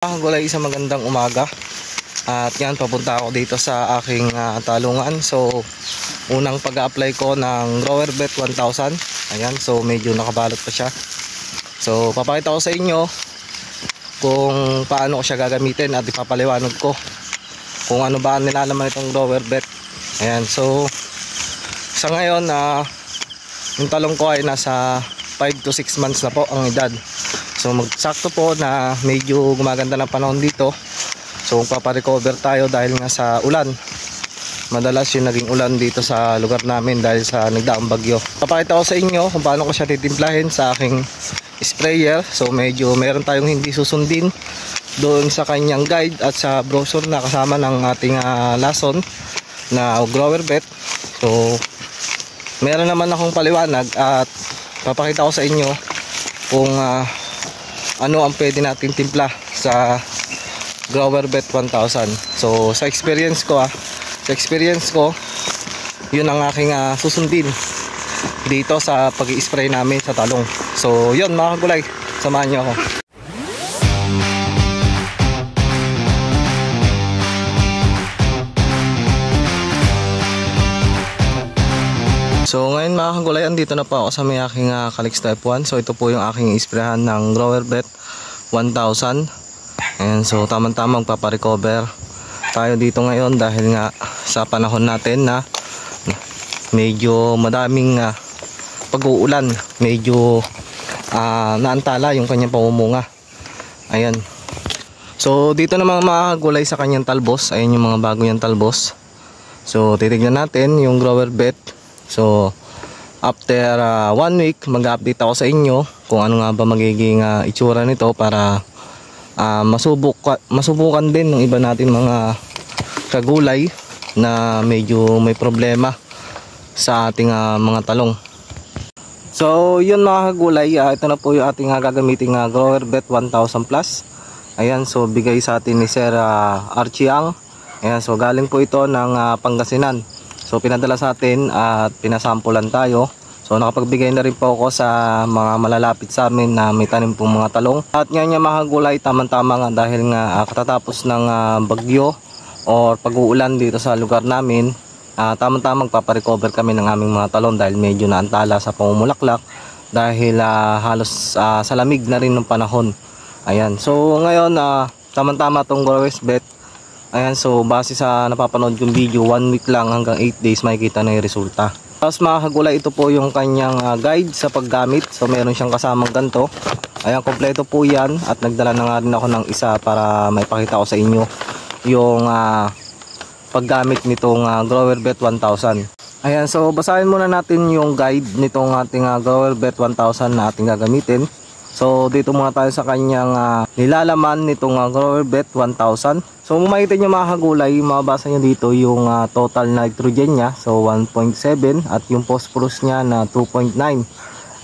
Gulay, isang magandang umaga. At yan, papunta ako dito sa aking talungan. So unang pag-apply ko ng GrowerBet 1000. Ayan, so medyo nakabalot pa siya. So papakita ko sa inyo kung paano ko siya gagamitin at ipapaliwanag ko kung ano ba nilalaman itong GrowerBet. Ayan, so sa ngayon yung talong ko ay nasa 5 to 6 months na po ang edad. So magsakto po na medyo gumaganda ng panahon dito. So magpaparecover tayo dahil nga sa ulan. Madalas yung naging ulan dito sa lugar namin dahil sa nagdaang bagyo. Papakita ko sa inyo kung paano ko siya titimplahin sa aking sprayer. So medyo meron tayong hindi susundin doon sa kanyang guide at sa brochure na kasama ng ating lason na GrowerBet. So meron naman akong paliwanag at papakita ko sa inyo kung ano ang pwede natin timpla sa GrowerBet 1000. So sa experience ko yun ang aking susundin dito sa pag-i-spray namin sa talong. So yun mga kagulay, samahan niyo ako. So ngayon mga kagulay, andito na po ako sa may aking Calyx Type 1. So ito po yung aking isprayan ng GrowerBet 1000. Ayan, so tamang-tamang paparecover tayo dito ngayon dahil nga sa panahon natin na medyo madaming pag-uulan, medyo naantala yung kanyang pamumunga. Ayan. So dito naman mga kagulay sa kanyang talbos, ayan yung mga bago niyang talbos. So titignan natin yung GrowerBet. So after 1 week mag-update ako sa inyo kung ano nga ba magiging itsura nito para masubukan din ng iba natin mga kagulay na medyo may problema sa ating mga talong. So yun mga kagulay, ito na po yung ating gagamiting GrowerBet 1000 plus. Ayan, so bigay sa atin ni Sir Archiang. Ayan, so galing po ito ng Pangasinan. So pinadala sa atin at pinasampulan tayo. So nakapagbigay na rin po ako sa mga malalapit sa amin na may tanim pong mga talong. At nga niya mga gulay, tamang-tama nga dahil nga katatapos ng bagyo or pag-uulan dito sa lugar namin. Tamang-tamang paparecover kami ng aming mga talong dahil medyo naantala sa pamumulaklak dahil halos sa lamig na rin ng panahon. Ayan, so ngayon tamang-tama itong GrowerBet. Ayan, so base sa napapanood yung video, 1 week lang hanggang 8 days makikita na yung resulta. Tapos mga kagulay, ito po yung kanyang guide sa paggamit. So meron siyang kasamang ganito. Ayan, kompleto po yan. At nagdala na nga rin ako ng isa para maipakita ko sa inyo yung paggamit nitong GrowerBet 1000. Ayan, so basahin muna natin yung guide nitong ating GrowerBet 1000 na ating gagamitin. So dito muna tayo sa kanyang nilalaman nitong GrowerBet 1000. So makikita nyo mga kagulay, mabasa nyo dito yung total nitrogen nya, so 1.7, at yung phosphorus nya na 2.9.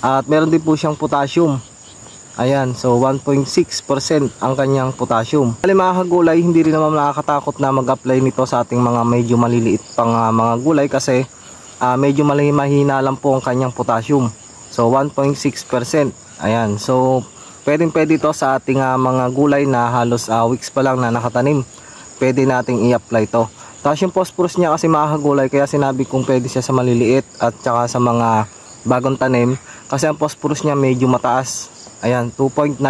At meron din po siyang potassium. Ayan, so 1.6% ang kanyang potassium. Kali mga kagulay, hindi rin naman nakakatakot na mag-apply nito sa ating mga medyo maliliit pang mga gulay kasi medyo mahina lang po ang kanyang potassium. So 1.6%. Ayan, so pwede ito sa ating mga gulay na halos weeks pa lang na nakatanim. Pwede nating i-apply to. Tapos yung phosphorus niya kasi mga kagulay, kaya sinabi kong pwede siya sa maliliit at saka sa mga bagong tanim kasi ang phosphorus niya medyo mataas. Ayan, 2.9%.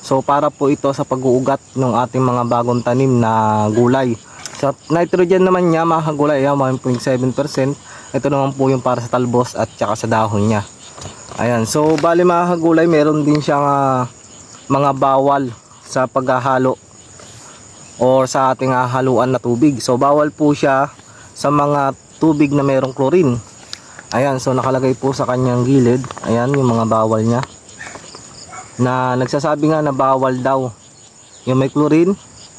So para po ito sa pag-uugat ng ating mga bagong tanim na gulay. Sa nitrogen naman niya mga kagulay, 1.7%. Ito naman po yung para sa talbos at saka sa dahon niya. Ayan, so bali mga kagulay, meron din siyang mga bawal sa paghahalo or sa ating haluan na tubig. So bawal po siya sa mga tubig na merong chlorine. Ayan, so nakalagay po sa kanyang gilid. Ayan yung mga bawal niya na nagsasabi nga na bawal daw yung may chlorine.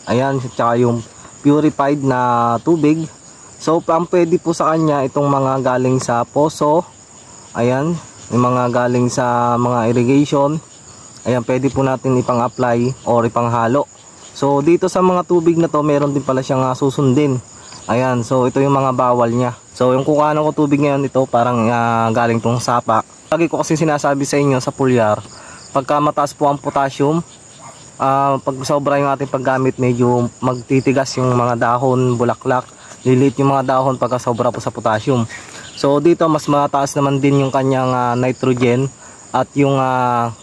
Ayan, tsaka yung purified na tubig. So ang pwede po sa kanya itong mga galing sa poso. Ayan, yung mga galing sa mga irrigation. Ayan, pwede po natin ipang-apply or ipanghalo. So dito sa mga tubig na to, meron din pala siyang susundin. Ayan, so ito yung mga bawal niya. So yung kukuhanan ko tubig ngayon, ito parang galing tong sapa. Lagi ko kasi sinasabi sa inyo sa pulyar, pagka mataas po ang potassium, pag sobra yung ating paggamit, medyo magtitigas yung mga dahon, bulaklak, lilit yung mga dahon pagka sobra po sa potassium. So dito mas mataas naman din yung kanyang nitrogen at yung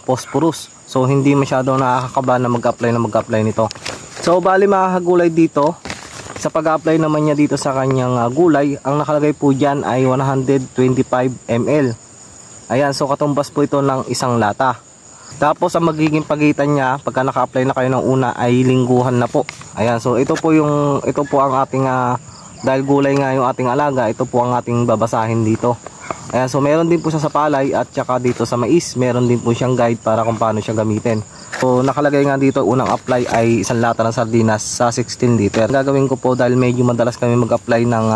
phosphorus. So hindi masyado nakakaba na mag-apply nito. So bali mga kagulay, dito sa pag-apply naman niya dito sa kanyang gulay, ang nakalagay po dyan ay 125 ml. Ayan, so katumbas po ito ng isang lata. Tapos ang magiging pagitan niya pagka naka-apply na kayo ng una ay lingguhan na po. Ayan, so ito po ang ating dahil gulay nga yung ating alaga, ito po ang ating babasahin dito. Ayan, so meron din po siya sa palay at saka dito sa mais, meron din po siyang guide para kung paano siya gamitin. So nakalagay nga dito, unang apply ay isang lata ng sardinas sa 16 liter. Gagawin ko po dahil medyo madalas kami mag-apply ng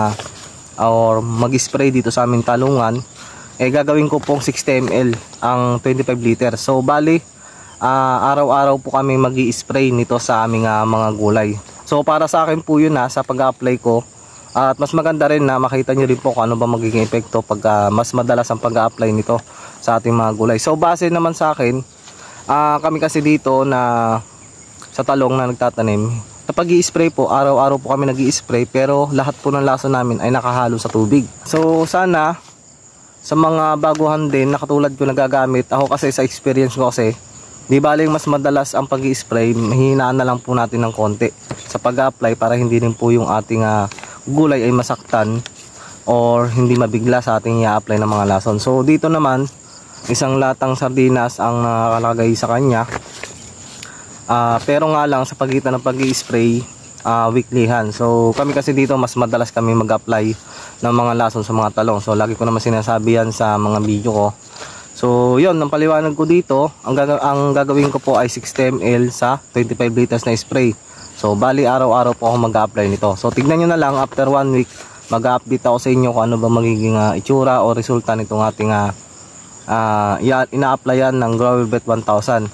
or mag-spray dito sa aming talungan, gagawin ko pong 60 ml ang 25 liter. So bali araw-araw po kami mag-i-spray nito sa aming mga gulay. So para sa akin po yun sa pag-apply ko. At mas maganda rin na makita nyo rin po kung ano ba magiging epekto pag mas madalas ang pag-apply nito sa ating mga gulay. So base naman sa akin, kami kasi dito na sa talong na nagtatanim, kapag i-spray po, araw-araw po kami nag-i-spray, pero lahat po ng laso namin ay nakahalo sa tubig. So sana sa mga baguhan din na katulad ko nagagamit, ako kasi sa experience ko kasi, di baling mas madalas ang pag-i-spray, mahinaan na lang po natin ng konti sa pag-apply para hindi rin po yung ating gulay ay masaktan or hindi mabigla sa ating i-apply ng mga lason. So dito naman, isang latang sardinas ang nakalagay sa kanya. Pero nga lang sa pagitan ng pag-i-spray, weeklyhan. So kami kasi dito mas madalas kami mag-apply ng mga lason sa mga talong. So lagi ko naman sinasabi yan sa mga video ko. So yun, ang paliwanag ko dito, ang gagawin ko po ay 60 ml sa 25 liters na spray. So bali araw-araw po ako mag-apply nito. So tignan nyo na lang, after 1 week mag-update ako sa inyo kung ano ba magiging itsura o resulta nitong ating ina-applyan ng Growervet 1000.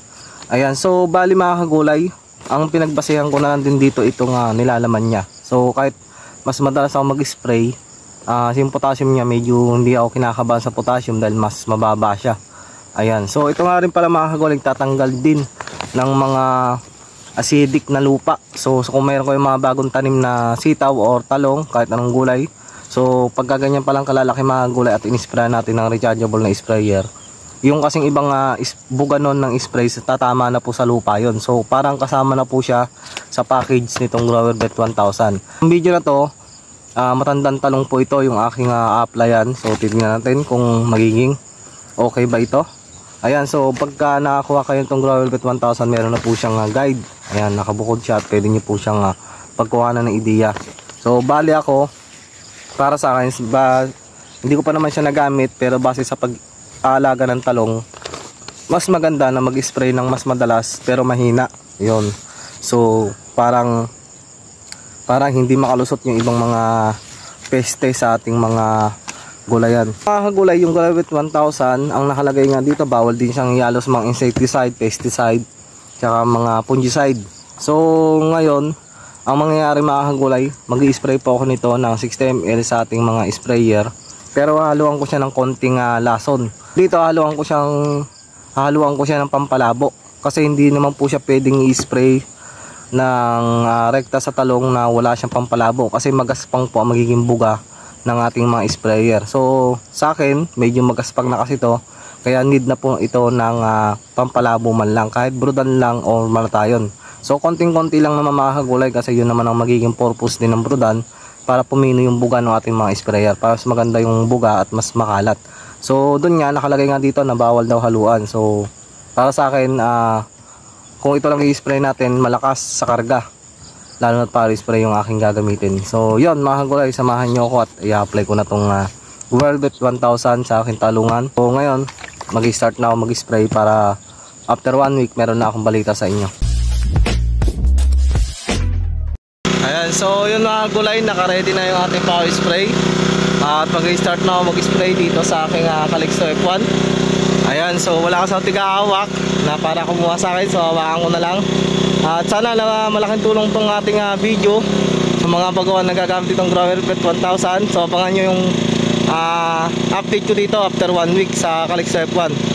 Ayan, so bali mga kagulay, ang pinagbasehan ko na lang din dito itong nilalaman niya. So kahit mas madalas ako mag-spray, yung potassium niya medyo hindi ako kinakabahan sa potassium dahil mas mababa siya. Ayan, so ito nga rin pala mga kagulay, tatanggal din ng mga acidic na lupa. So kung mayroon ko yung mga bagong tanim na sitaw or talong, kahit anong gulay, so pagka ganyan palang kalalaki mga gulay at in-spray natin ng rechargeable na sprayer, yung kasing ibang buga nun ng spray, tatama na po sa lupa yon. So parang kasama na po siya sa package nitong Growervet 1000. Ang video na to, matandang talong po ito yung aking applyan. So tignan natin kung magiging okay ba ito. Ayan, so pagka nakakuha kayo itong Growervet 1000, meron na po siyang guide. Ayan, nakabukod siya at pwede nyo po siyang pagkuhanan ng ideya. So bali ako, para sa akin, hindi ko pa naman siya nagamit, pero base sa pag-aalaga ng talong, mas maganda na mag-spray ng mas madalas pero mahina. Yun. So parang hindi makalusot yung ibang mga peste sa ating mga gulayan. Mga gulay, yung Growervet 1000, ang nakalagay nga dito, bawal din siyang ihalos mga insecticide, pesticide, tsaka mga fungicide. So ngayon, ang mangyayari mga kagulay, mag-i-spray po ako nito ng 60 ml sa ating mga sprayer, pero haluan ko siya ng konting lason. Dito haluan ko siya ng pampalabo, kasi hindi naman po siya pwedeng i-spray ng rekta sa talong na wala siyang pampalabo, kasi magaspang po ang magiging buga ng ating mga sprayer. So sa akin, medyo magaspang na kasi to, kaya need na po ito ng pampalabo man lang, kahit brudan lang o malatayon. So konting-konti lang naman mga kagulay, kasi yun naman ang magiging purpose din ng brudan, para pumino yung buga ng ating mga sprayer, para mas maganda yung buga at mas makalat. So dun nga, nakalagay nga dito na bawal daw haluan. So para sa akin, kung ito lang i-spray natin, malakas sa karga, lalo na para spray yung aking gagamitin. So yun mga kagulay, samahan nyo ako at i-apply ko na tong Growervet 1000 sa aking talungan. So ngayon, mag-start na ako mag-spray para after 1 week meron na akong balita sa inyo. Ayan, so yun mga kagulay, naka-ready na yung ating power spray. At mag-start na ako mag-spray dito sa aking Calixto F1. Ayan, so wala ka sa tigahawak na para kumuha sa akin, so hawakan ko na lang. At sana na malaking tulong tong ating video sa mga baguhan na gagamit itong Growervet 1000. So abangan nyo yung update ko dito after 1 week sa Calixto F1.